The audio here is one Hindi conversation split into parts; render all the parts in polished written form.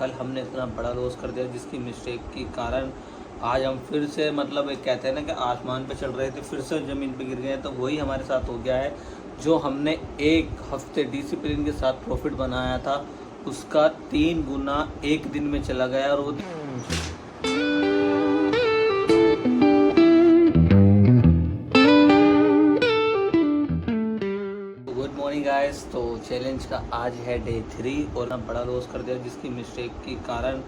कल हमने इतना बड़ा लॉस कर दिया जिसकी मिस्टेक के कारण आज हम फिर से मतलब एक कहते हैं ना कि आसमान पे चल रहे थे फिर से ज़मीन पे गिर गए। तो वही हमारे साथ हो गया है। जो हमने एक हफ्ते डिसिप्लिन के साथ प्रॉफिट बनाया था उसका 3 गुना एक दिन में चला गया। और वो गुड मॉर्निंग गाइस। तो चैलेंज का आज है डे 3 और हम बड़ा लॉस कर दिया जिसकी मिस्टेक के कारण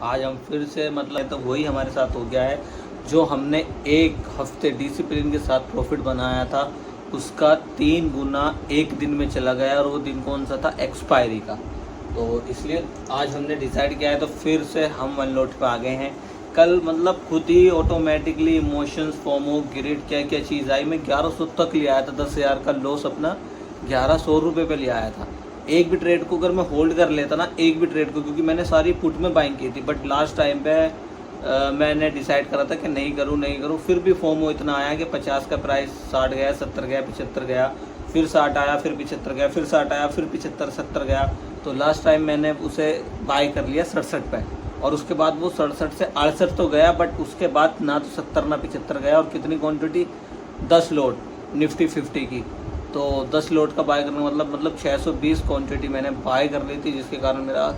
आज हम फिर से मतलब तो वही हमारे साथ हो गया है। जो हमने एक हफ्ते डिसिप्लिन के साथ प्रॉफिट बनाया था उसका 3 गुना एक दिन में चला गया। और वो दिन कौन सा था? एक्सपायरी का। तो इसलिए आज हमने डिसाइड किया है तो फिर से हम वन लोट पे आ गए हैं। कल मतलब खुद ही ऑटोमेटिकली इमोशंस फोमो गिरिड क्या क्या चीज़ आई। मैं 1100 तक ले आया था, 10,000 का लॉस अपना 1100 रुपये पे ले आया था। एक भी ट्रेड को अगर मैं होल्ड कर लेता ना, एक भी ट्रेड को, क्योंकि मैंने सारी पुट में बाइंग की थी, बट लास्ट टाइम पे मैंने डिसाइड करा था कि नहीं करूँ। फिर भी फोमो इतना आया कि 50 का प्राइस 60 गया, 70 गया, 75 गया, फिर 60 आया, फिर 75 गया, फिर 60 आया, फिर 75, 70 गया। तो लास्ट टाइम मैंने उसे बाई कर लिया 67 पे। और उसके बाद वो 67 से 68 तो गया, बट उसके बाद ना तो 70 ना 75 गया। और कितनी क्वांटिटी? 10 लोड निफ्टी 50 की। तो 10 लोड का बाय करने मतलब 620 क्वांटिटी मैंने बाय कर ली थी, जिसके कारण मेरा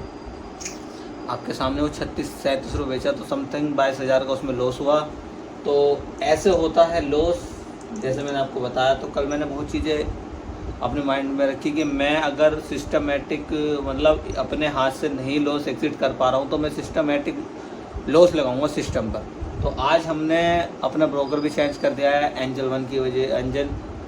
आपके सामने वो 36-37 रुपये बेचा, तो समथिंग 22,000 का उसमें लॉस हुआ। तो ऐसे होता है लॉस, जैसे मैंने आपको बताया। तो कल मैंने बहुत चीज़ें अपने माइंड में रखी कि मैं अगर सिस्टमेटिक मतलब अपने हाथ से नहीं लॉस एग्जिट कर पा रहा हूँ तो मैं सिस्टमेटिक लॉस लगाऊंगा सिस्टम पर। तो आज हमने अपना ब्रोकर भी चेंज कर दिया है। एंजल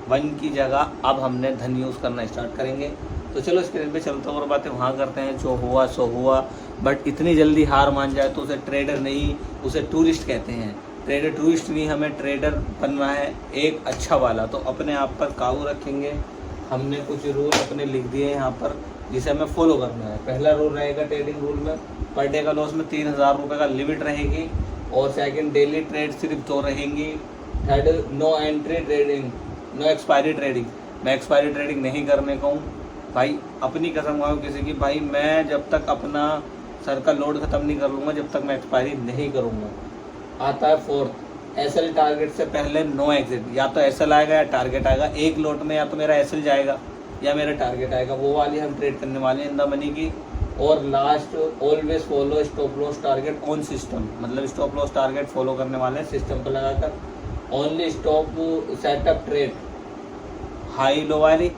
वन की जगह अब हमने धन यूज़ करना स्टार्ट करेंगे। तो चलो स्क्रीन पे चलते हैं और बातें वहाँ करते हैं। जो हुआ सो हुआ, बट इतनी जल्दी हार मान जाए तो उसे ट्रेडर नहीं, उसे टूरिस्ट कहते हैं। ट्रेडर टूरिस्ट नहीं, हमें ट्रेडर बनना है एक अच्छा वाला। तो अपने आप पर काबू रखेंगे। हमने कुछ रूल अपने लिख दिए हैं यहाँ पर जिसे हमें फॉलो करना है। पहला रूल रहेगा ट्रेडिंग रूल में पर डे का लॉस में 3,000 रुपये का लिमिट रहेगी। और सेकंड, डेली ट्रेड सिर्फ 2 रहेंगी। Third, no entry trading, no expiry trading. मैं एक्सपायरी ट्रेडिंग नहीं करने का हूँ भाई। अपनी कसम खाऊँ किसी की, भाई मैं जब तक अपना सर का लोड ख़त्म नहीं कर लूँगा जब तक मैं एक्सपायरी नहीं करूँगा। आता है फोर्थ, एसएल टारगेट से पहले नो एग्जिट। या तो एसएल आएगा या टारगेट आएगा, एक लोट में या तो मेरा एसएल जाएगा या मेरा टारगेट आएगा, वो वाली हम ट्रेड करने वाले हैं इन द मनी की। और last, always follow stop loss target on system, मतलब स्टॉप लॉस टारगेट फॉलो करने वाले हैं सिस्टम पर लगाकर। Only stop setup trade high low वाली,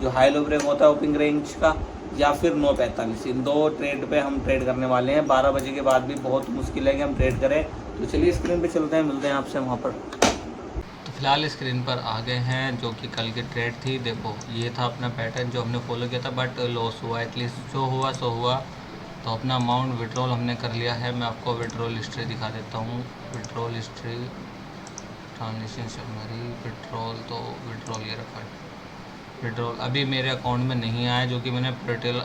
जो हाई लो ब्रेक होता है ओपनिंग रेंज का, या फिर 9:45। इन 2 ट्रेड पे हम ट्रेड करने वाले हैं। 12 बजे के बाद भी बहुत मुश्किल है कि हम ट्रेड करें। तो चलिए स्क्रीन पे चलते हैं, मिलते हैं आपसे वहाँ पर। तो फिलहाल स्क्रीन पर आ गए हैं जो कि कल की ट्रेड थी। देखो ये था अपना पैटर्न जो हमने फॉलो किया था, बट लॉस हुआ। एटलीस्ट जो हुआ सो हुआ। तो अपना अमाउंट विड्रॉल हमने कर लिया है। मैं आपको विड्रॉल हिस्ट्री दिखा देता हूँ। Withdrawal history, transaction summary, withdrawal, तो विड्रॉल ये रखा है। विड्रॉल अभी मेरे अकाउंट में नहीं आया, जो कि मैंने पेटेल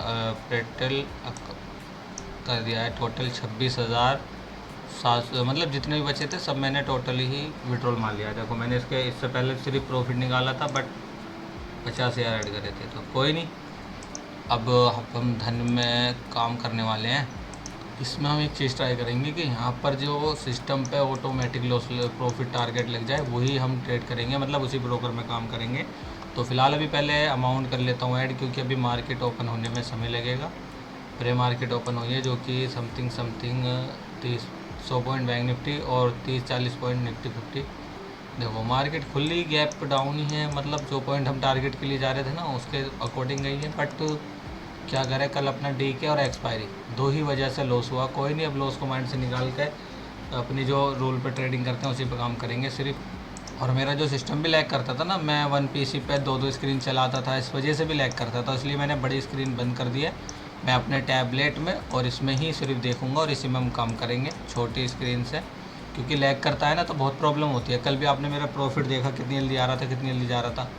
कर दिया है। टोटल 26,700, मतलब जितने भी बचे थे सब मैंने टोटल ही विड्रॉल मार लिया। देखो मैंने इससे पहले सिर्फ प्रॉफिट निकाला था, बट 50,000 ऐड करे थे। तो कोई नहीं, अब हम धन में काम करने वाले हैं। इसमें हम एक चीज़ ट्राई करेंगे कि यहाँ पर जो सिस्टम पे ऑटोमेटिक लॉस प्रॉफिट टारगेट लग जाए वही हम ट्रेड करेंगे, मतलब उसी ब्रोकर में काम करेंगे। तो फिलहाल अभी पहले अमाउंट कर लेता हूँ ऐड, क्योंकि अभी मार्केट ओपन होने में समय लगेगा। प्रे मार्केट ओपन हुई है जो कि समथिंग 100 पॉइंट बैंक निफ्टी और 30-40 पॉइंट निफ्टी 50। देखो मार्केट खुली गैप डाउन ही है, मतलब जो पॉइंट हम टारगेट के लिए जा रहे थे ना उसके अकॉर्डिंग गई है। बट क्या करें, कल अपना डीके और एक्सपायरी 2 ही वजह से लॉस हुआ। कोई नहीं, अब लॉस को माइंड से निकाल के अपनी जो रूल पर ट्रेडिंग करते हैं उसी पर काम करेंगे सिर्फ। और मेरा जो सिस्टम भी लैग करता था ना, मैं 1 पीसी पे 2 स्क्रीन चलाता था, इस वजह से भी लैग करता था। इसलिए मैंने बड़ी स्क्रीन बंद कर दी है। मैं अपने टैबलेट में और इसमें ही सिर्फ देखूंगा और इसी में हम काम करेंगे छोटी स्क्रीन से, क्योंकि लैग करता है ना तो बहुत प्रॉब्लम होती है। कल भी आपने मेरा प्रॉफिट देखा, कितनी जल्दी आ रहा था, कितनी जल्दी जा रहा था।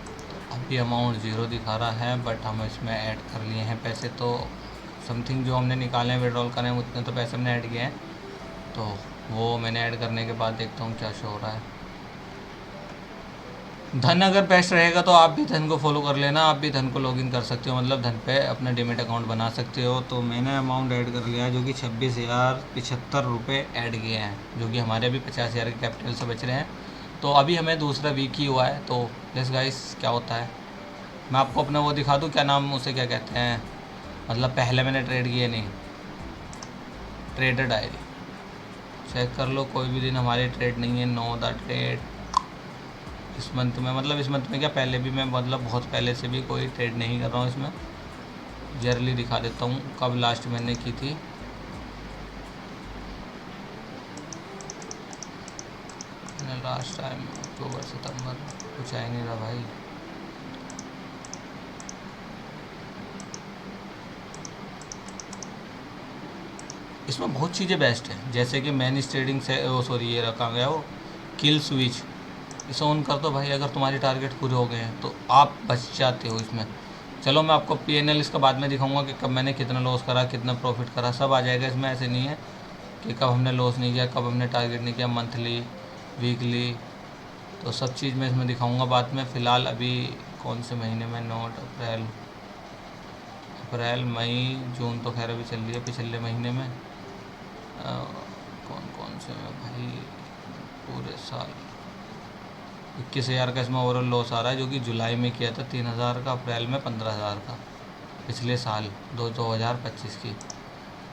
अभी अमाउंट 0 दिखा रहा है, बट हम इसमें ऐड कर लिए हैं पैसे। तो समथिंग जो हमने निकाले हैं विड्रॉल करें उतने तो पैसे हमने ऐड किए हैं। तो वो मैंने ऐड करने के बाद देखता हूँ क्या शो हो रहा है। धन अगर बेस्ट रहेगा तो आप भी धन को फॉलो कर लेना, आप भी धन को लॉगिन कर सकते हो, मतलब धन पे अपना डीमेट अकाउंट बना सकते हो। तो मैंने अमाउंट ऐड कर लिया है जो कि 26,075 रुपये ऐड किए हैं, जो कि हमारे अभी 50,000 के कैपिटल से बच रहे हैं। तो अभी हमें दूसरा वीक ही हुआ है, तो लेट्स गाइस क्या होता है। मैं आपको अपना वो दिखा दूँ, क्या नाम उसे क्या कहते हैं, मतलब पहले मैंने ट्रेड किए नहीं, ट्रेडर डायरी चेक कर लो। कोई भी दिन हमारे ट्रेड नहीं है, नो द ट्रेड इस मंथ में, मतलब इस मंथ में क्या पहले भी मैं मतलब बहुत पहले से भी कोई ट्रेड नहीं कर रहा हूँ इसमें। जर्ली दिखा देता हूँ कब लास्ट मैंने की थी। लास्ट टाइम अक्टूबर सितंबर, कुछ आ ही नहीं रहा भाई। इसमें बहुत चीज़ें बेस्ट हैं, जैसे कि मैन ट्रेडिंग से सॉरी ये रखा गया वो किल स्विच, इसे ऑन कर दो भाई। अगर तुम्हारी टारगेट पूरे हो गए हैं तो आप बच जाते हो इसमें। चलो मैं आपको पीएनएल इसका बाद में दिखाऊंगा कि कब मैंने कितना लॉस करा, कितना प्रॉफिट करा, सब आ जाएगा इसमें। ऐसे नहीं है कि कब हमने लॉस नहीं किया, कब हमने टारगेट नहीं किया, मंथली वीकली, तो सब चीज़ मैं इसमें दिखाऊंगा बाद में। फ़िलहाल अभी कौन से महीने में, नोट अप्रैल मई जून तो खैर अभी चल रही है, पिछले महीने में कौन कौन से में भाई, पूरे साल 21,000 का इसमें ओवरऑल लॉस आ रहा है, जो कि जुलाई में किया था 3,000 का, अप्रैल में 15,000 का, पिछले साल 2025 की।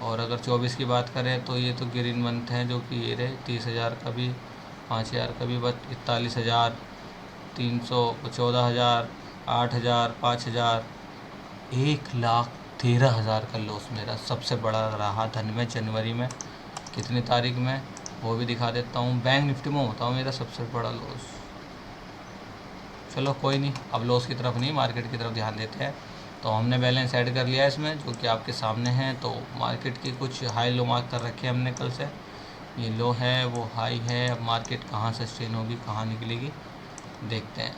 और अगर 24 की बात करें तो ये तो ग्रीन मंथ है, जो कि ये रहे 30,000 का भी, 5,000 का भी, बस 41,000, 300, 14,000, 8,000, 5,000, 1,13,000 का लॉस मेरा सबसे बड़ा रहा धन में जनवरी में। कितनी तारीख में वो भी दिखा देता हूँ। बैंक निफ्टी में होता हूँ मेरा सबसे बड़ा लॉस। चलो कोई नहीं, अब लॉस की तरफ नहीं, मार्केट की तरफ ध्यान देते हैं। तो हमने बैलेंस ऐड कर लिया इसमें, जो कि आपके सामने है। तो मार्केट की कुछ हाई लो मार्क कर रखे हैं हमने कल से, ये लो है वो हाई है। अब मार्केट कहाँ सस्टेन होगी, कहाँ निकलेगी, देखते हैं।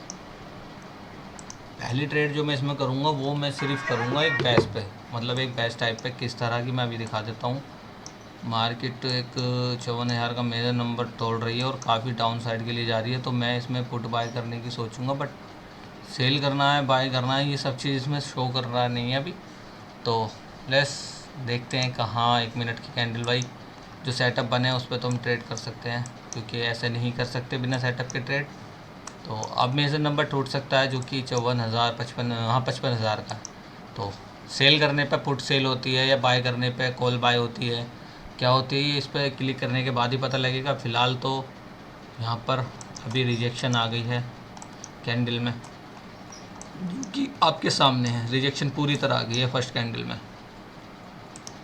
पहली ट्रेड जो मैं इसमें करूँगा वो मैं सिर्फ करूँगा एक बैच पे, मतलब एक बैच टाइप पे, किस तरह की मैं अभी दिखा देता हूँ। मार्केट एक 54,000 का मेजर नंबर तोड़ रही है और काफ़ी डाउन साइड के लिए जा रही है, तो मैं इसमें पुट बाय करने की सोचूंगा। बट सेल करना है, बाय करना है, ये सब चीज़ इसमें शो कर रहा नहीं है अभी। तो लेट्स देखते हैं कहाँ 1 मिनट की कैंडल भाई जो सेटअप बने उस पर तो हम ट्रेड कर सकते हैं, क्योंकि ऐसे नहीं कर सकते बिना सेटअप के ट्रेड। तो अब मेजर नंबर टूट सकता है, जो कि 54,000, 55,000 का। तो सेल करने पे पुट सेल होती है, या बाय करने पे कॉल बाय होती है, क्या होती है इस पर क्लिक करने के बाद ही पता लगेगा। फ़िलहाल तो यहाँ पर अभी रिजेक्शन आ गई है कैंडल में, कि आपके सामने है, रिजेक्शन पूरी तरह आ गई है फर्स्ट कैंडल में।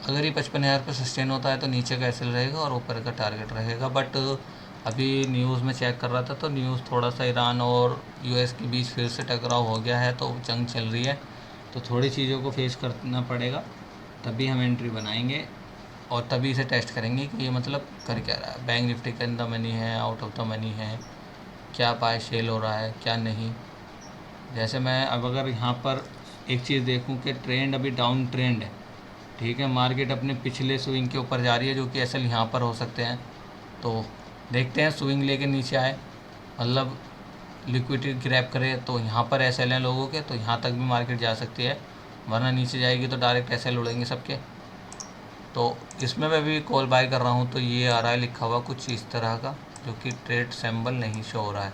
अगर ये 55,000 पर सस्टेन होता है तो नीचे का एसएल रहेगा और ऊपर का टारगेट रहेगा। बट अभी न्यूज़ में चेक कर रहा था तो न्यूज़ थोड़ा सा ईरान और यूएस के बीच फिर से टकराव हो गया है, तो जंग चल रही है, तो थोड़ी चीज़ों को फेस करना पड़ेगा, तभी हम एंट्री बनाएंगे और तभी इसे टेस्ट करेंगे कि ये मतलब कर क्या रहा है। बैंक निफ्टी के अंदर मनी है, आउट ऑफ द मनी है, क्या बाय सेल हो रहा है क्या नहीं। जैसे मैं अब अगर यहाँ पर एक चीज़ देखूँ कि ट्रेंड अभी डाउन ट्रेंड है, ठीक है, मार्केट अपने पिछले स्विंग के ऊपर जा रही है, जो कि एसएल यहाँ पर हो सकते हैं। तो देखते हैं स्विंग लेके नीचे आए, मतलब लिक्विडिटी ग्रैब करे, तो यहाँ पर एसएल हैं लोगों के, तो यहाँ तक भी मार्केट जा सकती है, वरना नीचे जाएगी तो डायरेक्ट एसएल उड़ेंगे सबके। तो इसमें मैं भी कॉल बाय कर रहा हूँ, तो ये आ रहा है लिखा हुआ कुछ इस तरह का, जो कि ट्रेड सिंबल नहीं शो हो रहा है,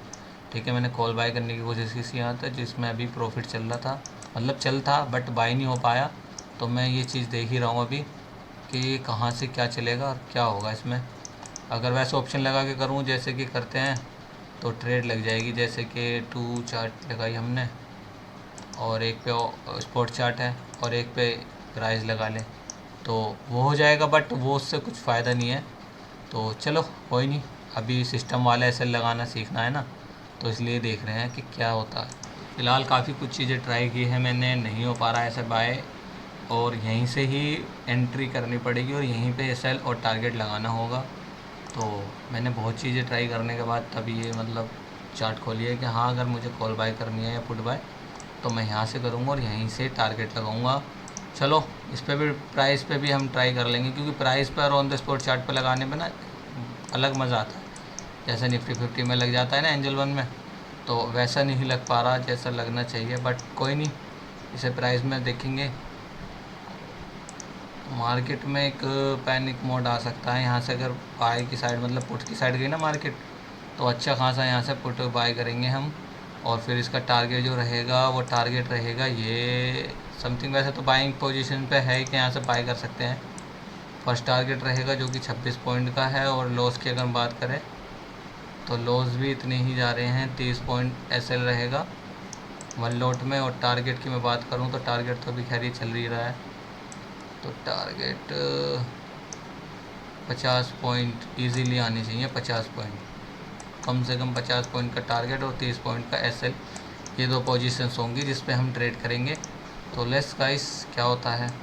ठीक है। मैंने कॉल बाय करने की कोशिश की थी यहाँ तक, जिसमें अभी प्रॉफिट चल रहा था, मतलब चल था बट बाय नहीं हो पाया। तो मैं ये चीज़ देख ही रहा हूँ अभी कि कहाँ से क्या चलेगा और क्या होगा इसमें। अगर वैसे ऑप्शन लगा के करूँ जैसे कि करते हैं तो ट्रेड लग जाएगी, जैसे कि 2 चार्ट लगाई हमने, और एक पे स्पॉट चार्ट है और एक पे प्राइस लगा लें तो वो हो जाएगा, बट वो उससे कुछ फ़ायदा नहीं है। तो चलो कोई नहीं, अभी सिस्टम वाला ऐसे लगाना सीखना है ना, तो इसलिए देख रहे हैं कि क्या होता है। फ़िलहाल काफ़ी कुछ चीज़ें ट्राई की है मैंने, नहीं हो पा रहा है ऐसे बाय, और यहीं से ही एंट्री करनी पड़ेगी और यहीं पे सेल और टारगेट लगाना होगा। तो मैंने बहुत चीज़ें ट्राई करने के बाद तभी ये मतलब चार्ट खोली है कि हाँ अगर मुझे कॉल बाय करनी है या पुट बाय तो मैं यहाँ से करूँगा और यहीं से टारगेट लगाऊँगा। चलो इस पर भी, प्राइस पे भी हम ट्राई कर लेंगे, क्योंकि प्राइस पर ऑन द स्पॉट चार्ट पर लगाने में ना अलग मज़ा आता है, जैसे निफ्टी 50 में लग जाता है ना एंजल वन में, तो वैसा नहीं लग पा रहा जैसा लगना चाहिए, बट कोई नहीं, इसे प्राइस में देखेंगे। मार्केट में एक पैनिक मोड आ सकता है यहाँ से, अगर बाय की साइड मतलब पुट की साइड गई ना मार्केट, तो अच्छा खासा यहाँ से पुट बाय करेंगे हम। और फिर इसका टारगेट जो रहेगा वो टारगेट रहेगा ये समथिंग, वैसे तो बाइंग पोजीशन पे है कि यहाँ से बाय कर सकते हैं। फर्स्ट टारगेट रहेगा जो कि 26 पॉइंट का है। और लॉस की अगर बात करें तो लॉस भी इतने ही जा रहे हैं, 30 पॉइंट एसएल रहेगा वन लॉट में। और टारगेट की मैं बात करूँ तो टारगेट तो अभी खैर ही चल ही रहा है, तो टारगेट 50 पॉइंट ईज़िली आने चाहिए। 50 पॉइंट, कम से कम 50 पॉइंट का टारगेट और 30 पॉइंट का एसएल, ये दो पोजीशंस होंगी जिस पे हम ट्रेड करेंगे। तो लेट्स गाइस क्या होता है,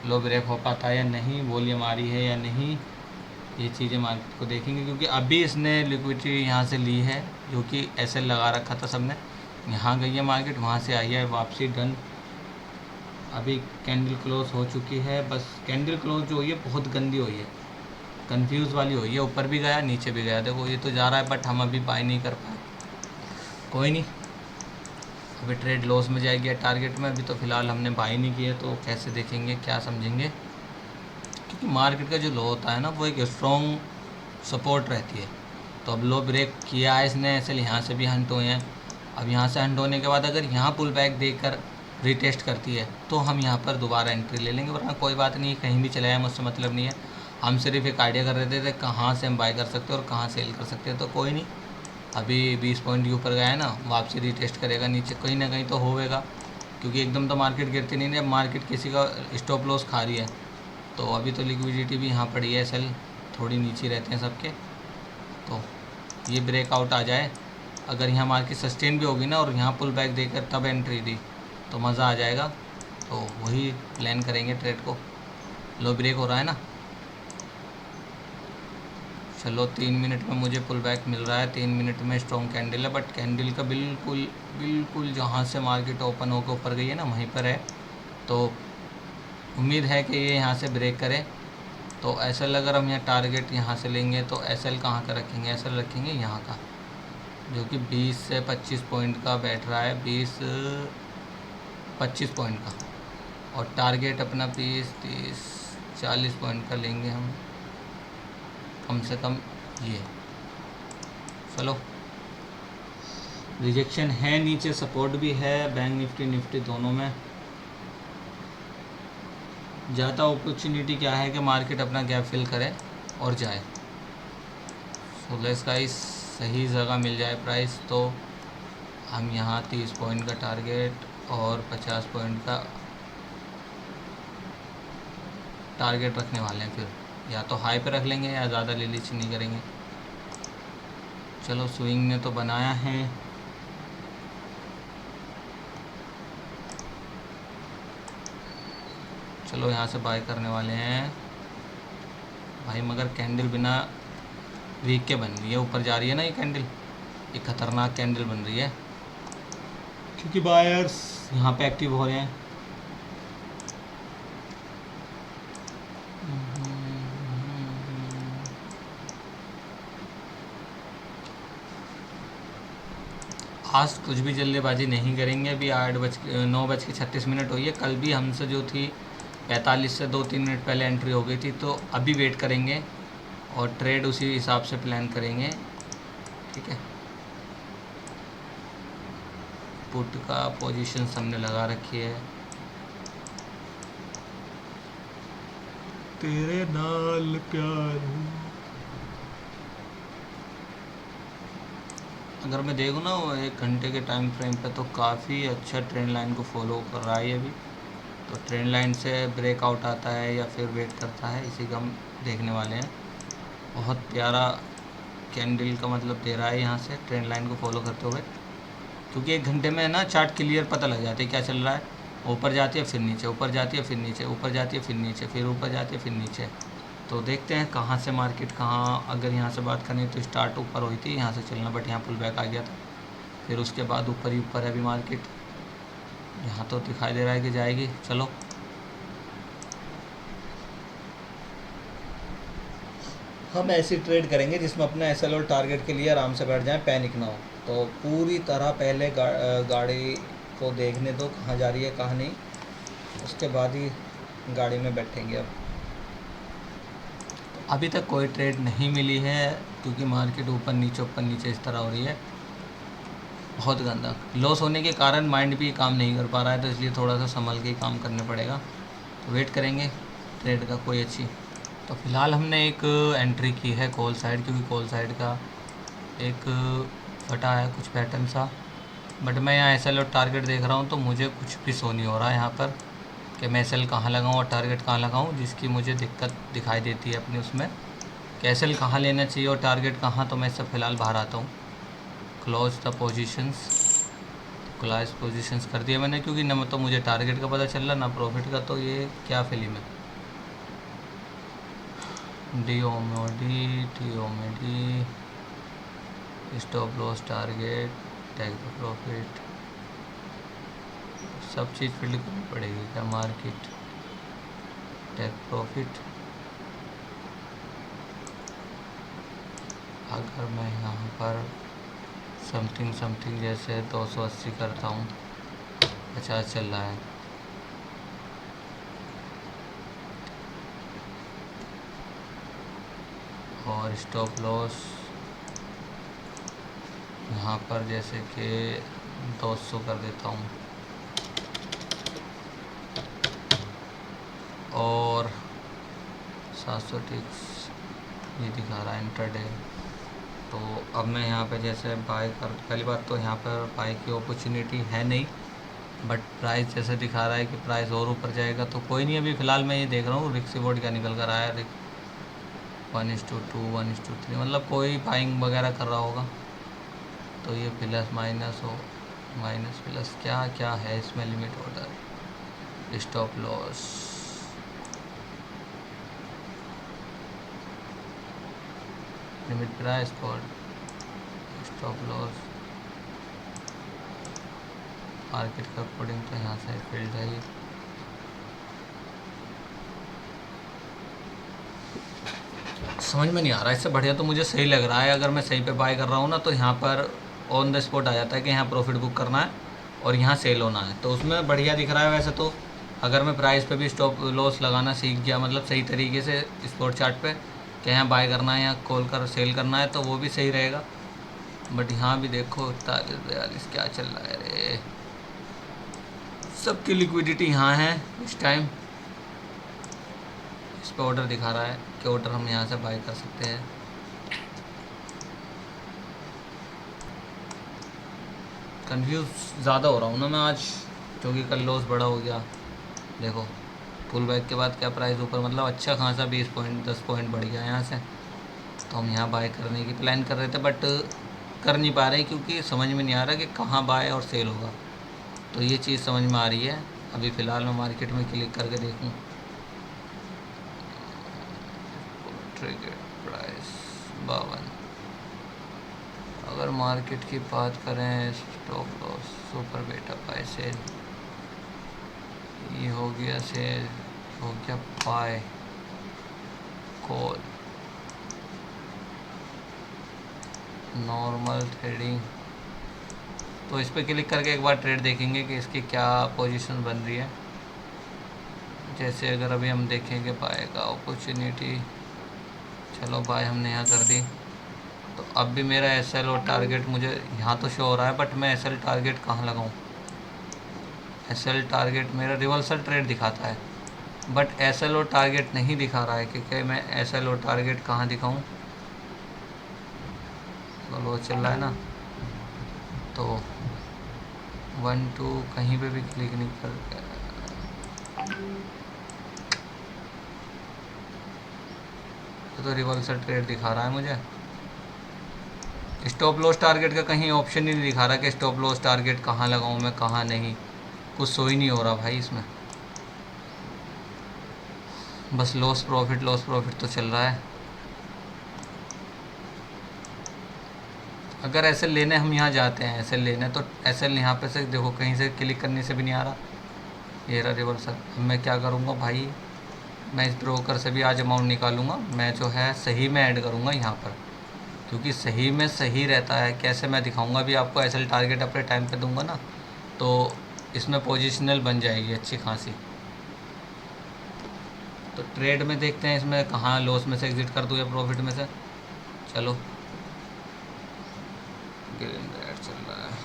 लो ब्रेक हो पाता है या नहीं, वॉल्यूम आ रही है या नहीं, ये चीज़ें मार्केट को देखेंगे। क्योंकि अभी इसने लिक्विडिटी यहाँ से ली है, जो कि एसएल लगा रखा था सबने, यहाँ गई है मार्केट, वहाँ से आई है वापसी, डन। अभी कैंडल क्लोज हो चुकी है, बस कैंडल क्लोज जो हुई है बहुत गंदी हुई है, कंफ्यूज वाली हुई है, ऊपर भी गया नीचे भी गया। देखो ये तो जा रहा है बट हम अभी बाय नहीं कर पाए, कोई नहीं, अभी ट्रेड लॉस में जाएगी टारगेट में। अभी तो फ़िलहाल हमने बाय नहीं किया, तो कैसे देखेंगे क्या समझेंगे। क्योंकि मार्केट का जो लो होता है ना वो एक स्ट्रॉन्ग सपोर्ट रहती है। तो अब लो ब्रेक किया है इसने, ऐसे यहाँ से भी हंट हुए हैं। अब यहाँ से हंट होने के बाद अगर यहाँ पुल बैक देकर रीटेस्ट करती है तो हम यहाँ पर दोबारा एंट्री ले लेंगे, वरना कोई बात नहीं, कहीं भी चले जाए मुझसे मतलब नहीं है। हम सिर्फ एक आइडिया कर रहे थे कहाँ से हम बाय कर सकते हैं और कहाँ सेल कर सकते हैं। तो कोई नहीं, अभी 20 पॉइंट के ऊपर गया है ना, वापसी रीटेस्ट करेगा नीचे, कहीं ना कहीं तो होगा, क्योंकि एकदम तो मार्केट गिरती नहीं है। मार्केट किसी का स्टॉप लॉस खा रही है, तो अभी तो लिक्विडिटी भी यहाँ पड़ी है, सेल थोड़ी नीचे रहते हैं सबके। तो ये ब्रेकआउट आ जाए, अगर यहाँ मार्केट सस्टेन भी होगी ना और यहाँ पुल बैक देकर तब एंट्री दी तो मज़ा आ जाएगा। तो वही प्लान करेंगे ट्रेड को। लो ब्रेक हो रहा है ना, चलो 3 मिनट में मुझे पुल बैक मिल रहा है, 3 मिनट में स्ट्रॉन्ग कैंडल है, बट कैंडल का बिल्कुल बिल्कुल जहाँ से मार्केट ओपन होकर ऊपर गई है ना वहीं पर है। तो उम्मीद है कि ये यहाँ से ब्रेक करे। तो एसएल अगर हम यहाँ टारगेट यहाँ से लेंगे तो एसएल कहाँ का रखेंगे, एसएल रखेंगे यहाँ का, जो कि 20 से 25 पॉइंट का बैठ रहा है, 20-25 पॉइंट का। और टारगेट अपना 20-30-40 पॉइंट का लेंगे हम, कम से कम ये। चलो रिजेक्शन है नीचे, सपोर्ट भी है, बैंक निफ्टी दोनों में। ज़्यादा अपॉर्चुनिटी क्या है कि मार्केट अपना गैप फिल करे और जाए। सो लेट्स गाइस, सही जगह मिल जाए प्राइस तो हम यहाँ 30 पॉइंट का टारगेट और 50 पॉइंट का टारगेट रखने वाले हैं। फिर या तो हाई पे रख लेंगे या ज़्यादा लीच नहीं करेंगे। चलो स्विंग ने तो बनाया है, चलो यहाँ से बाय करने वाले हैं भाई। मगर कैंडल बिना वीक के बन रही है, ऊपर जा रही है ना ये कैंडल, एक ख़तरनाक कैंडल बन रही है, क्योंकि बायर्स यहाँ पे एक्टिव हो रहे हैं। आज कुछ भी जल्दबाजी नहीं करेंगे। अभी 9:36 हुई है। कल भी हमसे जो थी 45 से 2-3 मिनट पहले एंट्री हो गई थी, तो अभी वेट करेंगे और ट्रेड उसी हिसाब से प्लान करेंगे, ठीक है। पुट का पोजीशन हमने लगा रखी है, तेरे नाल प्यार। अगर मैं देखूँ ना वो 1 घंटे के टाइम फ्रेम पे तो काफ़ी अच्छा ट्रेंड लाइन को फॉलो कर रहा है अभी। तो ट्रेंड लाइन से ब्रेकआउट आता है या फिर वेट करता है, इसी का हम देखने वाले हैं। बहुत प्यारा कैंडल का मतलब दे रहा है यहाँ से ट्रेंड लाइन को फॉलो करते हुए, क्योंकि 1 घंटे में ना चार्ट क्लियर पता लग जाती है क्या चल रहा है। ऊपर जाती है फिर नीचे, ऊपर जाती है फिर नीचे, ऊपर जाती है फिर नीचे, फिर ऊपर जाती है फिर नीचे। तो देखते हैं कहाँ से मार्केट कहाँ, अगर यहाँ से बात करें तो स्टार्ट ऊपर हुई थी यहाँ से चलना, बट यहाँ पुल बैक आ गया था। फिर उसके बाद ऊपर ही ऊपर है अभी मार्केट, यहाँ तो दिखाई दे रहा है कि जाएगी। चलो हम ऐसी ट्रेड करेंगे जिसमें अपने एसएल और टारगेट के लिए आराम से बैठ जाएं, पैनिक ना हो। तो पूरी तरह पहले गाड़ी को देखने दो कहाँ जा रही है कहाँ नहीं, उसके बाद ही गाड़ी में बैठेंगे। अब अभी तक कोई ट्रेड नहीं मिली है क्योंकि मार्केट ऊपर नीचे इस तरह हो रही है, बहुत गंदा। लॉस होने के कारण माइंड भी काम नहीं कर पा रहा है, तो इसलिए थोड़ा सा संभल के ही काम करने पड़ेगा। तो वेट करेंगे ट्रेड का कोई अच्छी। तो फ़िलहाल हमने एक एंट्री की है कॉल साइड, क्योंकि कॉल साइड का एक फटा है कुछ पैटर्न सा। बट मैं यहाँ एस एल और टारगेट देख रहा हूँ तो मुझे कुछ भी शो नहीं हो रहा है यहाँ पर कि मैं एस एल कहाँ लगाऊँ और टारगेट कहाँ लगाऊँ, जिसकी मुझे दिक्कत दिखाई देती है अपने उसमें कि एस एल कहाँ लेना चाहिए और टारगेट कहाँ। तो मैं इससे फ़िलहाल बाहर आता हूँ। Close the positions, close positions कर दिया मैंने, क्योंकि न तो मुझे टारगेट का पता चल रहा ना प्रॉफिट का। तो ये क्या फिल्म है, the stop loss target take the profit, सब चीज़ फिल करनी पड़ेगी क्या। मार्केट टेक प्रॉफिट, अगर मैं यहाँ पर समथिंग जैसे 280 करता हूँ, 50 चल रहा है, और स्टॉप लॉस यहाँ पर जैसे कि 200 कर देता हूँ, और 700 टिक्स ये दिखा रहा है इंटरडे। तो अब मैं यहाँ पे जैसे बाय कर, पहली बात तो यहाँ पर बाय की अपॉर्चुनिटी है नहीं, बट प्राइस जैसे दिखा रहा है कि प्राइस और ऊपर जाएगा। तो कोई नहीं, अभी फ़िलहाल मैं ये देख रहा हूँ रिक्स रिवॉर्ड क्या निकल कर आया है। 1:2 1:3, मतलब कोई बाइंग वगैरह कर रहा होगा। तो ये प्लस माइनस हो, माइनस प्लस क्या क्या है इसमें, limit order, stop loss, limit price code, stop loss, market का अकॉर्डिंग तो यहाँ से फील्ड है ये। समझ में नहीं आ रहा, इससे बढ़िया तो मुझे सही लग रहा है अगर मैं सही पे बाय कर रहा हूँ ना, तो यहाँ पर ऑन द स्पॉट आ जाता है कि यहाँ प्रॉफिट बुक करना है और यहाँ सेल होना है, तो उसमें बढ़िया दिख रहा है। वैसे तो अगर मैं प्राइस पे भी स्टॉप लॉस लगाना सीख गया, मतलब सही तरीके से स्पॉट चार्ट पे कि यहाँ बाय करना है या कॉल कर सेल करना है, तो वो भी सही रहेगा। बट यहाँ भी देखो 41-42 क्या चल रहा है रे, सबकी लिक्विडिटी यहाँ है इस टाइम। इस पर ऑर्डर दिखा रहा है कि ऑर्डर हम यहाँ से बाय कर सकते हैं। कंफ्यूज ज़्यादा हो रहा हूँ ना मैं आज, क्योंकि कल लॉस बड़ा हो गया। देखो पुल बैक के बाद क्या प्राइस ऊपर, मतलब अच्छा खासा 20 पॉइंट 10 पॉइंट बढ़ गया यहाँ से। तो हम यहाँ बाय करने की प्लान कर रहे थे, बट कर नहीं पा रहे क्योंकि समझ में नहीं आ रहा कि कहाँ बाय और सेल होगा। तो ये चीज़ समझ में आ रही है। अभी फ़िलहाल मैं मार्केट में क्लिक करके देखूँ, ट्रिगर प्राइस 52। अगर मार्केट की बात करें, स्टॉप लॉस, सुपर बेटा बाय सेल, ये हो गया सेल, हो गया बाय, कॉल, नॉर्मल ट्रेडिंग। तो इस पर क्लिक करके एक बार ट्रेड देखेंगे कि इसकी क्या पोजीशन बन रही है। जैसे अगर अभी हम देखेंगे बाय का अपॉर्चुनिटी, चलो बाय हमने यहाँ कर दी। तो अब भी मेरा एसएल और टारगेट मुझे यहाँ तो शो हो रहा है, बट मैं एसएल टारगेट कहाँ लगाऊँ। एसएल टारगेट मेरा रिवर्सल ट्रेड दिखाता है, बट एसएल और टारगेट नहीं दिखा रहा है कि मैं एसएल और टारगेट कहाँ दिखाऊँ। तो चल रहा है ना, तो 1-2 कहीं पे भी क्लिक नहीं कर, तो रिवर्सल ट्रेड दिखा रहा है मुझे। स्टॉप लॉस टारगेट का कहीं ऑप्शन ही नहीं दिखा रहा कि स्टॉप लॉस टारगेट कहाँ लगाऊँ मैं, कहाँ नहीं, कुछ सो ही नहीं हो रहा भाई इसमें। बस लॉस प्रॉफिट तो चल रहा है। अगर ऐसे लेने हम यहाँ जाते हैं, ऐसे लेने, तो ऐसे यहाँ पे से देखो कहीं से क्लिक करने से भी नहीं आ रहा, ये रहा रिवर्सल। अब मैं क्या करूँगा भाई, मैं इस ब्रोकर से भी आज अमाउंट निकालूंगा, मैं जो है सही में ऐड करूँगा यहाँ पर, क्योंकि सही में सही रहता है। कैसे मैं दिखाऊंगा भी आपको, एसएल टारगेट अपने टाइम पे दूंगा ना, तो इसमें पोजिशनल बन जाएगी अच्छी खासी। तो ट्रेड में देखते हैं इसमें कहाँ लॉस में से एग्ज़िट कर दूँ या प्रॉफिट में से। चलो, ग्रीन रेड चल रहा है।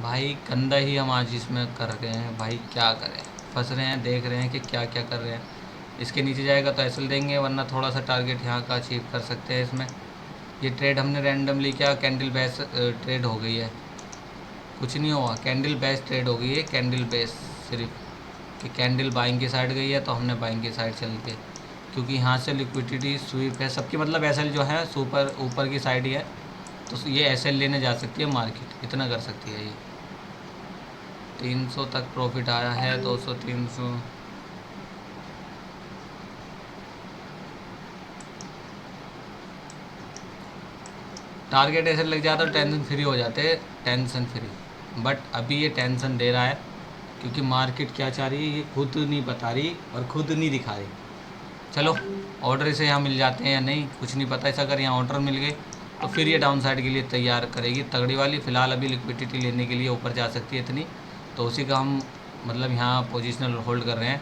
भाई गंदा ही हम आज इसमें कर रहे हैं भाई, क्या करें, फंस रहे हैं, देख रहे हैं कि क्या क्या कर रहे हैं। इसके नीचे जाएगा तो एसएल देंगे, वरना थोड़ा सा टारगेट यहाँ का अचीव कर सकते हैं इसमें। ये ट्रेड हमने रैंडमली क्या कैंडल बेस ट्रेड हो गई है, कुछ नहीं हुआ, कैंडल बेस ट्रेड हो गई है, कैंडल बेस सिर्फ कि कैंडल बाइंग की साइड गई है तो हमने बाइंग की साइड चल के, क्योंकि यहाँ से लिक्विडिटी स्वीप है सबकी, मतलब एसएल जो है सुपर ऊपर की साइड ही है, तो ये एसएल लेने जा सकती है मार्केट, इतना कर सकती है ये। 300 तक प्रॉफिट आया है, 200 300। टारगेट ऐसे लग जाता तो टेंशन फ्री हो जाते, टेंशन फ्री। बट अभी ये टेंशन दे रहा है, क्योंकि मार्केट क्या चाह रही है ये खुद नहीं बता रही और खुद नहीं दिखा रही। चलो, ऑर्डर इसे यहाँ मिल जाते हैं या नहीं कुछ नहीं पता। इसे अगर यहाँ ऑर्डर मिल गए तो फिर ये डाउन साइड के लिए तैयार करेगी तगड़ी वाली। फ़िलहाल अभी लिक्विडिटी लेने के लिए ऊपर जा सकती है इतनी, तो उसी का हम मतलब यहाँ पोजिशनल होल्ड कर रहे हैं।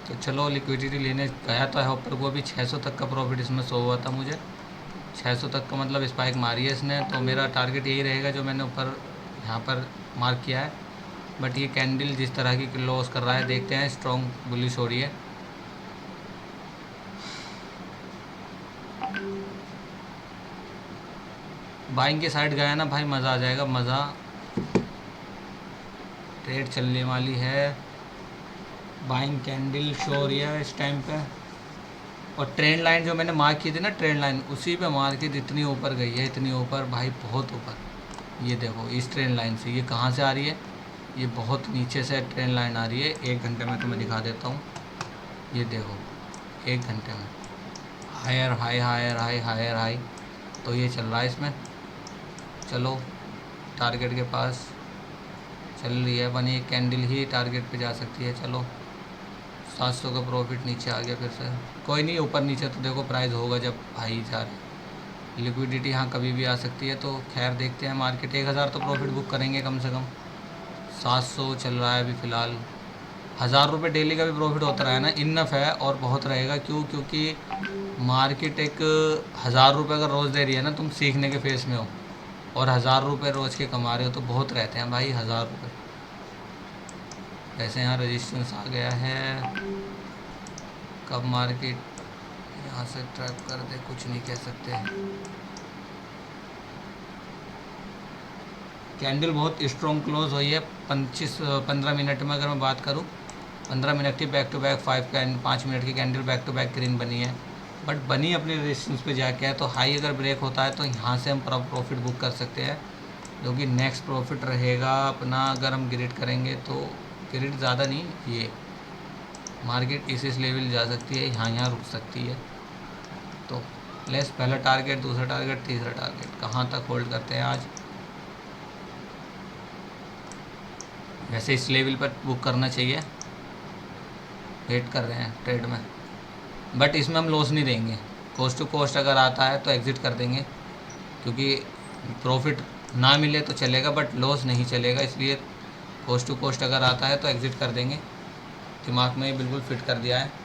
तो चलो, लिक्विडिटी लेने गया तो है ऊपर को, अभी 600 तक का प्रॉफिट इसमें शो हुआ था मुझे। 600 तक का मतलब स्पाइक मारी है इसने, तो मेरा टारगेट यही रहेगा जो मैंने ऊपर यहाँ पर मार्क किया है। बट ये कैंडल जिस तरह की क्लोज कर रहा है, देखते हैं, स्ट्रॉन्ग बुलिश हो रही है। बाइंग के साइड गया ना भाई, मज़ा आ जाएगा, मज़ा। ट्रेड चलने वाली है, बाइंग कैंडल शो हो रही है इस टाइम पे। और ट्रेंड लाइन जो मैंने मार्क की थी ना, ट्रेंड लाइन उसी पे मार्केट इतनी ऊपर गई है, इतनी ऊपर भाई, बहुत ऊपर। ये देखो इस ट्रेंड लाइन से, ये कहाँ से आ रही है, ये बहुत नीचे से ट्रेंड लाइन आ रही है। 1 घंटे में तुम्हें दिखा देता हूँ, ये देखो 1 घंटे में higher high higher high higher high, तो ये चल रहा है इसमें। चलो, टारगेट के पास चल रही है, बनी कैंडल ही टारगेट पे जा सकती है। चलो, 700 का प्रॉफिट नीचे आ गया फिर से। कोई नहीं, ऊपर नीचे तो देखो प्राइस होगा जब भाई जा रहे। लिक्विडिटी यहाँ कभी भी आ सकती है, तो खैर देखते हैं। मार्केट 1000 तो प्रॉफिट बुक करेंगे कम से कम। 700 चल रहा है अभी फ़िलहाल। 1000 रुपये डेली का भी प्रॉफिट होता रहा है ना, इनफ है और बहुत रहेगा। क्यों? क्योंकि मार्केट एक 1000 रुपये का रोज़ दे रही है ना, तुम सीखने के फेस में हो, और 1000 रुपये रोज़ के कमा रहे हो, तो बहुत रहते हैं भाई 1000 रुपये। वैसे यहाँ रजिस्टेंस आ गया है, कब मार्केट यहाँ यहाँ से ट्रैप कर दे, कुछ नहीं कह सकते। कैंडल बहुत स्ट्रॉन्ग क्लोज हुई है 15 मिनट में। अगर मैं बात करूँ 15 मिनट की बैक टू बैक 5 मिनट की candle back to back green बनी है, बट बनी अपने रेजिस्टेंस पे जाके है। तो हाई अगर ब्रेक होता है तो यहाँ से हम प्रॉफिट बुक कर सकते हैं, जो कि नेक्स्ट प्रॉफिट रहेगा अपना। अगर हम ग्रिड करेंगे तो ग्रिड ज़्यादा नहीं, ये मार्केट इस लेवल जा सकती है, यहाँ रुक सकती है। तो लेस पहला टारगेट, दूसरा टारगेट, तीसरा टारगेट कहाँ तक होल्ड करते हैं आज। वैसे इस लेवल पर बुक करना चाहिए, वेट कर रहे हैं ट्रेड में, बट इसमें हम लॉस नहीं देंगे। कोस्ट टू कोस्ट अगर आता है तो एग्ज़िट कर देंगे, क्योंकि प्रॉफिट ना मिले तो चलेगा बट लॉस नहीं चलेगा। इसलिए कोस्ट टू कोस्ट अगर आता है तो एग्ज़िट कर देंगे। दिमाग में बिल्कुल फिट कर दिया है।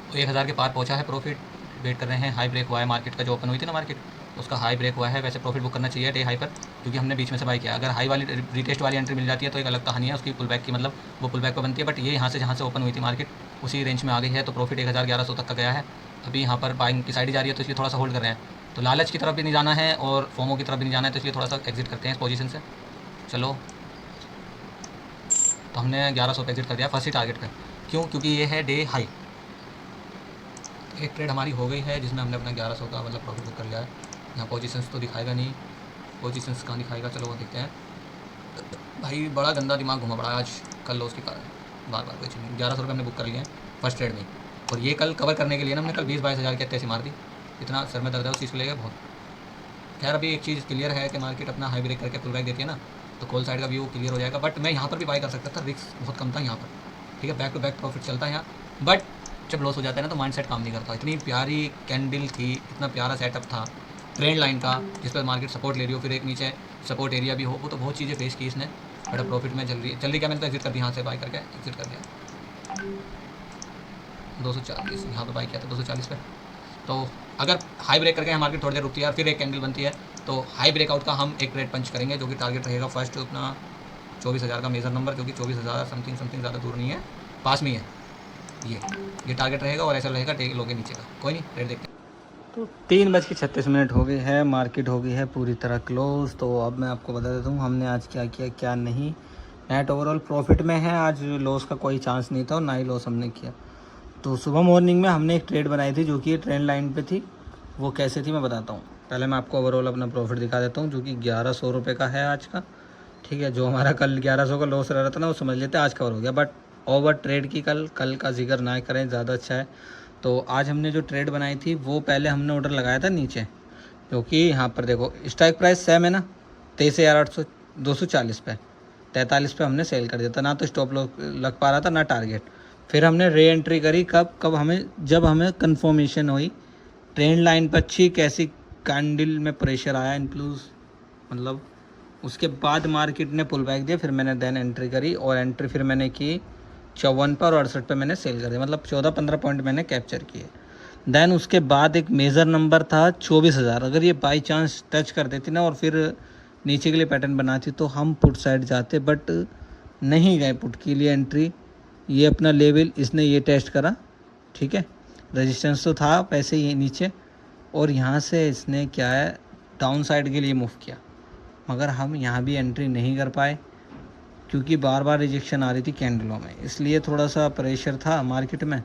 तो 1000 के पार पहुंचा है प्रॉफिट। वेट कर रहे हैं, हाई ब्रेक हुआ है मार्केट का, जो ओपन हुई थी ना मार्केट, उसका हाई ब्रेक हुआ है। वैसे प्रॉफिट बुक करना चाहिए डे हाई पर, क्योंकि हमने बीच में से बाई किया। अगर हाई वाली रिटेस्ट वाली एंट्री मिल जाती है तो एक अलग कहानी है उसकी, पुल बैक की, मतलब वो पुल बैक पर बनती है। बट ये यहाँ से जहाँ से ओपन हुई थी मार्केट उसी रेंज में आ गई है, तो प्रॉफिट 1100 तक का गया है। अभी यहाँ पर बाइंग की साइड जा रही है, तो इसलिए थोड़ा सा होल्ड कर रहे हैं। तो लालच की तरफ भी नहीं जाना है और फोमो की तरफ भी नहीं जाना है, तो इसलिए थोड़ा सा एग्जिट करते हैं इस पोजीशन से। चलो, तो हमने 1100 पे एग्जिट कर दिया फर्स्ट ही टारगेट पर। क्यों? क्योंकि ये है डे हाई। एक ट्रेड हमारी हो गई है जिसमें हमने अपना 1100 का मतलब प्रॉफिट बुक कर लिया है। यहाँ पोजीशंस तो दिखाएगा नहीं, पोजीशंस कहाँ दिखाएगा, चलो वो देखते हैं। भाई बड़ा गंदा दिमाग घुमा पड़ा आज कल लॉस के कारण, बार बार कुछ नहीं। 1100 रुपये हमने बुक कर लिए हैं फर्स्ट ट्रेड में, और ये कल कवर करने के लिए ना हमने कल 20-22 हज़ार की ऐसी मार दी। इतना सर में दर्द है उस चीज़ को लेकर बहुत। खैर अभी एक चीज़ क्लियर है कि मार्केट अपना हाई ब्रेक करके पुल बैक देती है ना, तो कॉल साइड का व्यू क्लियर हो जाएगा। बट मैं यहाँ पर भी बाय कर सकता था, रिस्क बहुत कम था यहाँ पर, ठीक है। बैक टू बैक प्रॉफिट चलता है यहाँ, बट जब लॉस हो जाता है ना तो माइंडसेट काम नहीं करता। इतनी प्यारी कैंडल थी, इतना प्यारा सेटअप था ट्रेंड लाइन का, जिस पर मार्केट सपोर्ट ले रही हो, फिर एक नीचे सपोर्ट एरिया भी हो, वो तो बहुत चीज़ें फेस की इसने। बट अब प्रॉफिट में चल रही क्या, मैंने तो एग्जिट कर दिया यहाँ से, बाई करके एग्जिट कर दिया। 240 यहाँ पर बाई किया था 240 पे। तो अगर हाई ब्रेक करके मार्केट थोड़ी देर रुकती है और फिर एक कैंडल बनती है, तो हाई ब्रेकआउट का हम एक ट्रेड पंच करेंगे, जो कि टारगेट रहेगा फर्स्ट अपना 24,000 का मेजर नंबर, क्योंकि 24,000 समथिंग ज़्यादा दूर नहीं है, पास में ही है। ये टारगेट रहेगा और ऐसा रहेगा टेक लोगे नीचे का। कोई नहीं, रेट देखते हैं। तो 3:36 हो गई है, मार्केट हो गई है पूरी तरह क्लोज। तो अब मैं आपको बता देता हूँ हमने आज क्या किया क्या नहीं। नेट ओवरऑल प्रॉफिट में है, आज लॉस का कोई चांस नहीं था और ना ही लॉस हमने किया। तो सुबह मॉर्निंग में हमने एक ट्रेड बनाई थी जो कि ट्रेंड लाइन पे थी। वो कैसे थी मैं बताता हूँ। पहले मैं आपको ओवरऑल अपना प्रॉफिट दिखा देता हूँ, जो कि 1100 रुपये का है आज का, ठीक है। जो हमारा कल 1100 का लॉस रह रहा था ना, वो समझ लेते आज कवर हो गया, बट ओवर ट्रेड की कल का जिक्र ना करें, ज़्यादा अच्छा है। तो आज हमने जो ट्रेड बनाई थी वो पहले हमने ऑर्डर लगाया था नीचे, क्योंकि यहाँ पर देखो स्ट्राइक प्राइस सेम है ना, 23,800 240 पे, 43 पे हमने सेल कर दिया था। ना तो स्टॉप लॉस लग पा रहा था ना टारगेट। फिर हमने री एंट्री करी कब हमें, जब हमें कन्फर्मेशन हुई ट्रेंड लाइन पर अच्छी कैसी कैंडल में प्रेशर आया इनक्लूज, मतलब उसके बाद मार्केट ने पुल बैक दिया। फिर मैंने देन एंट्री करी, और एंट्री फिर मैंने की 54 पर और 68 पे मैंने सेल कर दिया, मतलब 14-15 पॉइंट मैंने कैप्चर किए। देन उसके बाद एक मेजर नंबर था 24,000। अगर ये बाई चांस टच कर देती ना और फिर नीचे के लिए पैटर्न बनाती तो हम पुट साइड जाते, बट नहीं गए पुट के लिए एंट्री। ये अपना लेवल इसने ये टेस्ट करा, ठीक है, रेजिस्टेंस तो था पैसे ये नीचे, और यहाँ से इसने क्या है डाउन साइड के लिए मूव किया, मगर हम यहाँ भी एंट्री नहीं कर पाए क्योंकि बार बार रिजेक्शन आ रही थी कैंडलों में, इसलिए थोड़ा सा प्रेशर था मार्केट में,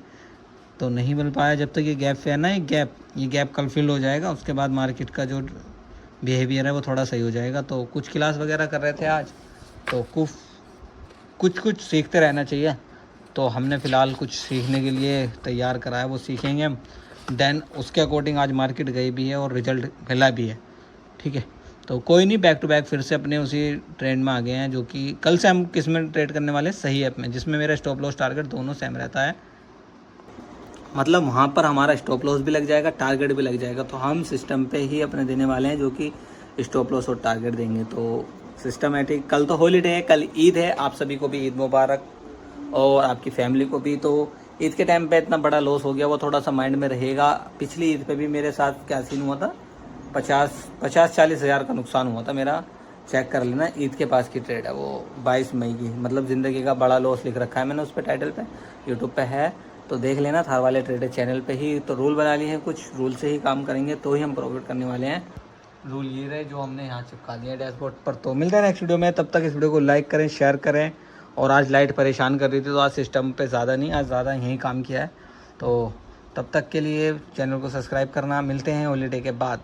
तो नहीं मिल पाया। जब तक ये गैप है ना, ये गैप कल फिल हो जाएगा, उसके बाद मार्केट का जो बिहेवियर है वो थोड़ा सही हो जाएगा। तो कुछ क्लास वगैरह कर रहे थे आज, तो कुछ सीखते रहना चाहिए। तो हमने फ़िलहाल कुछ सीखने के लिए तैयार करा है, वो सीखेंगे हम। देन उसके अकॉर्डिंग आज मार्केट गई भी है और रिजल्ट मिला भी है, ठीक है। तो कोई नहीं, बैक टू बैक फिर से अपने उसी ट्रेंड में आ गए हैं, जो कि कल से हम किस में ट्रेड करने वाले, सही ऐप में, जिसमें मेरा स्टॉप लॉस टारगेट दोनों सेम रहता है। मतलब वहाँ पर हमारा स्टॉप लॉस भी लग जाएगा, टारगेट भी लग जाएगा। तो हम सिस्टम पे ही अपने देने वाले हैं, जो कि स्टॉप लॉस और टारगेट देंगे। तो सिस्टमेटिक, कल तो हॉलीडे है, कल ईद है, आप सभी को भी ईद मुबारक, और आपकी फैमिली को भी। तो ईद के टाइम पे इतना बड़ा लॉस हो गया, वो थोड़ा सा माइंड में रहेगा। पिछली ईद पे भी मेरे साथ क्या सीन हुआ था, 50-40 हज़ार का नुकसान हुआ था मेरा। चेक कर लेना, ईद के पास की ट्रेड है वो, 22 मई की। मतलब ज़िंदगी का बड़ा लॉस लिख रखा है मैंने उस पर, टाइटल पे, यूट्यूब पे है तो देख लेना। थार वाले ट्रेडर चैनल पे ही तो रूल बना लिए हैं, कुछ रूल से ही काम करेंगे तो ही हम प्रॉफिट करने वाले हैं। रूल ये रहे जो हमने यहाँ चिपका दिया डैशबोर्ड पर। तो मिलते हैं नेक्स्ट वीडियो में, तब तक इस वीडियो को लाइक करें, शेयर करें। और आज लाइट परेशान कर रही थी तो आज सिस्टम पे ज़्यादा नहीं, आज ज़्यादा यहीं काम किया है। तो तब तक के लिए चैनल को सब्सक्राइब करना। मिलते हैं हॉलीडे के बाद।